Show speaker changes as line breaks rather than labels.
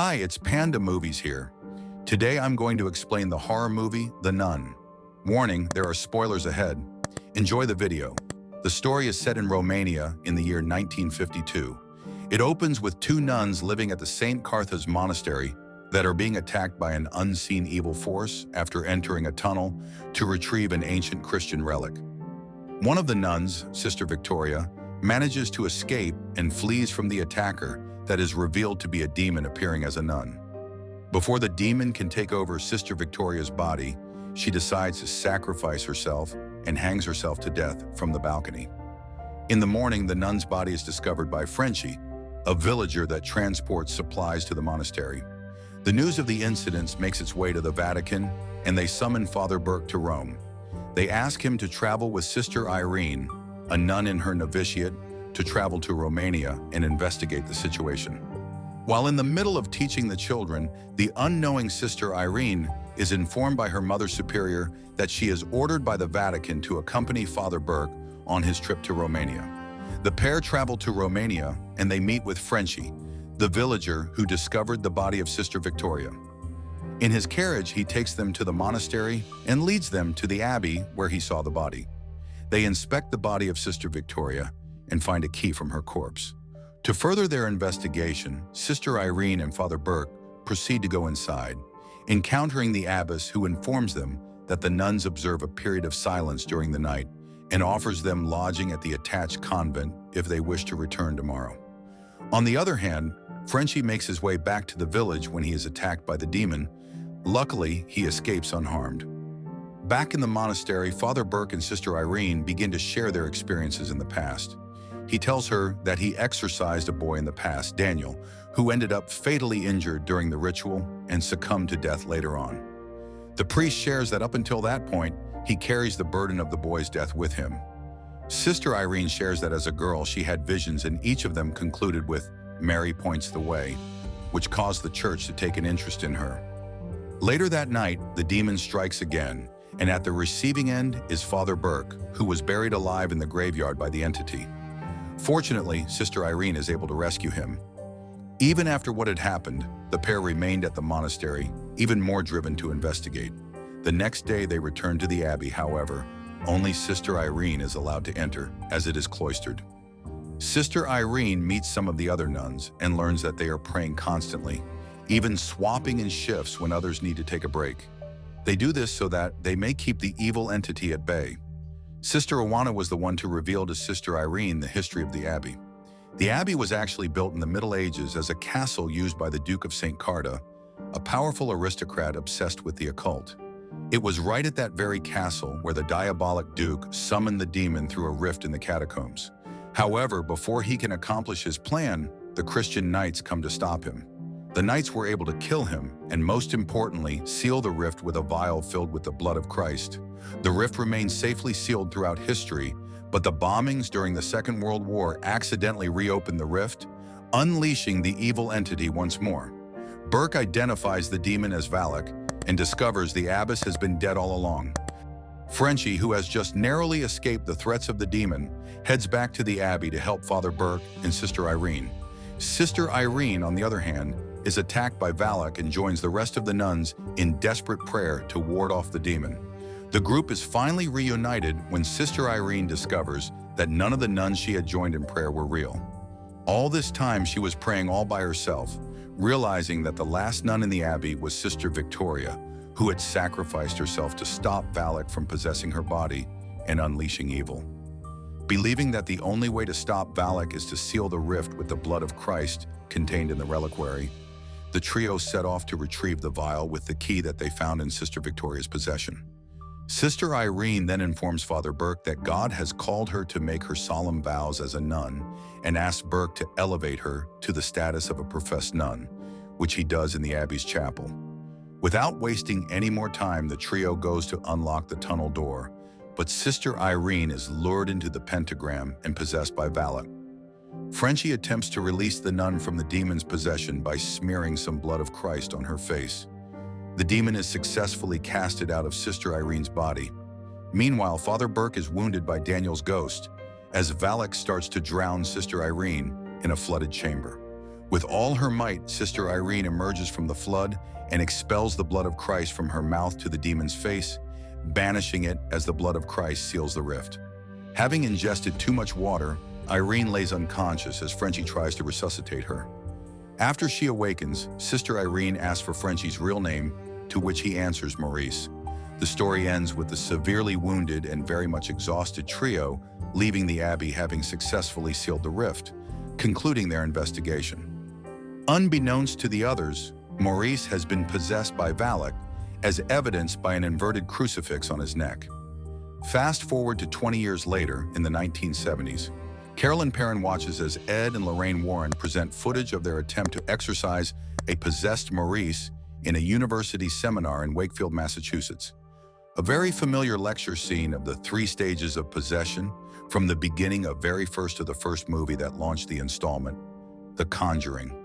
Hi, it's Panda Movies here. Today I'm going to explain the horror movie, The Nun. Warning, there are spoilers ahead. Enjoy the video. The story is set in Romania in the year 1952. It opens with two nuns living at the Saint Cartha's monastery that are being attacked by an unseen evil force after entering a tunnel to retrieve an ancient Christian relic. One of the nuns, Sister Victoria, manages to escape and flees from the attacker that is revealed to be a demon appearing as a nun. Before the demon can take over Sister Victoria's body, she decides to sacrifice herself and hangs herself to death from the balcony. In the morning, the nun's body is discovered by Frenchie, a villager that transports supplies to the monastery. The news of the incidents makes its way to the Vatican, and they summon Father Burke to Rome. They ask him to travel with Sister Irene, a nun in her novitiate, to travel to Romania and investigate the situation. While in the middle of teaching the children, the unknowing Sister Irene is informed by her Mother Superior that she is ordered by the Vatican to accompany Father Burke on his trip to Romania. The pair travel to Romania and they meet with Frenchie, the villager who discovered the body of Sister Victoria. In his carriage, he takes them to the monastery and leads them to the abbey where he saw the body. They inspect the body of Sister Victoria and find a key from her corpse. To further their investigation, Sister Irene and Father Burke proceed to go inside, encountering the abbess who informs them that the nuns observe a period of silence during the night and offers them lodging at the attached convent if they wish to return tomorrow. On the other hand, Frenchie makes his way back to the village when he is attacked by the demon. Luckily, he escapes unharmed. Back in the monastery, Father Burke and Sister Irene begin to share their experiences in the past. He tells her that he exorcised a boy in the past, Daniel, who ended up fatally injured during the ritual and succumbed to death later on. The priest shares that up until that point, he carries the burden of the boy's death with him. Sister Irene shares that as a girl, she had visions, and each of them concluded with, "Mary points the way," which caused the church to take an interest in her. Later that night, the demon strikes again, and at the receiving end is Father Burke, who was buried alive in the graveyard by the entity. Fortunately, Sister Irene is able to rescue him. Even after what had happened, the pair remained at the monastery, even more driven to investigate. The next day they returned to the abbey, however, only Sister Irene is allowed to enter, as it is cloistered. Sister Irene meets some of the other nuns and learns that they are praying constantly, even swapping in shifts when others need to take a break. They do this so that they may keep the evil entity at bay. Sister Owana was the one to reveal to Sister Irene the history of the abbey. The abbey was actually built in the Middle Ages as a castle used by the Duke of Saint Cartha, a powerful aristocrat obsessed with the occult. It was right at that very castle where the diabolic Duke summoned the demon through a rift in the catacombs. However, before he can accomplish his plan, the Christian knights come to stop him. The knights were able to kill him, and most importantly, seal the rift with a vial filled with the blood of Christ. The rift remained safely sealed throughout history, but the bombings during the Second World War accidentally reopened the rift, unleashing the evil entity once more. Burke identifies the demon as relic and discovers the abbess has been dead all along. Frenchie, who has just narrowly escaped the threats of the demon, heads back to the abbey to help Father Burke and Sister Irene. Sister Irene, on the other hand, is attacked by relic and joins the rest of the nuns in desperate prayer to ward off the demon. The group is finally reunited when Sister Irene discovers that none of the nuns she had joined in prayer were real. All this time she was praying all by herself, realizing that the last nun in the abbey was Sister Victoria, who had sacrificed herself to stop relic from possessing her body and unleashing evil. Believing that the only way to stop relic is to seal the rift with the blood of Christ contained in the reliquary, the trio set off to retrieve the vial with the key that they found in Sister Victoria's possession. Sister Irene then informs Father Burke that God has called her to make her solemn vows as a nun and asks Burke to elevate her to the status of a professed nun, which he does in the abbey's chapel. Without wasting any more time, the trio goes to unlock the tunnel door, but Sister Irene is lured into the pentagram and possessed by relic. Frenchie attempts to release the nun from the demon's possession by smearing some blood of Christ on her face. The demon is successfully casted out of Sister Irene's body. Meanwhile, Father Burke is wounded by Daniel's ghost as relic starts to drown Sister Irene in a flooded chamber. With all her might, Sister Irene emerges from the flood and expels the blood of Christ from her mouth to the demon's face, banishing it as the blood of Christ seals the rift. Having ingested too much water, Irene lays unconscious as Frenchie tries to resuscitate her. After she awakens, Sister Irene asks for Frenchie's real name, to which he answers Maurice. The story ends with the severely wounded and very much exhausted trio leaving the abbey having successfully sealed the rift, concluding their investigation. Unbeknownst to the others, Maurice has been possessed by Relic, as evidenced by an inverted crucifix on his neck. Fast forward to 20 years later, in the 1970s, Carolyn Perrin watches as Ed and Lorraine Warren present footage of their attempt to exorcise a possessed Maurice in a university seminar in Wakefield, Massachusetts. A very familiar lecture scene of the 3 stages of possession from the beginning of very first of the first movie that launched the installment, The Conjuring.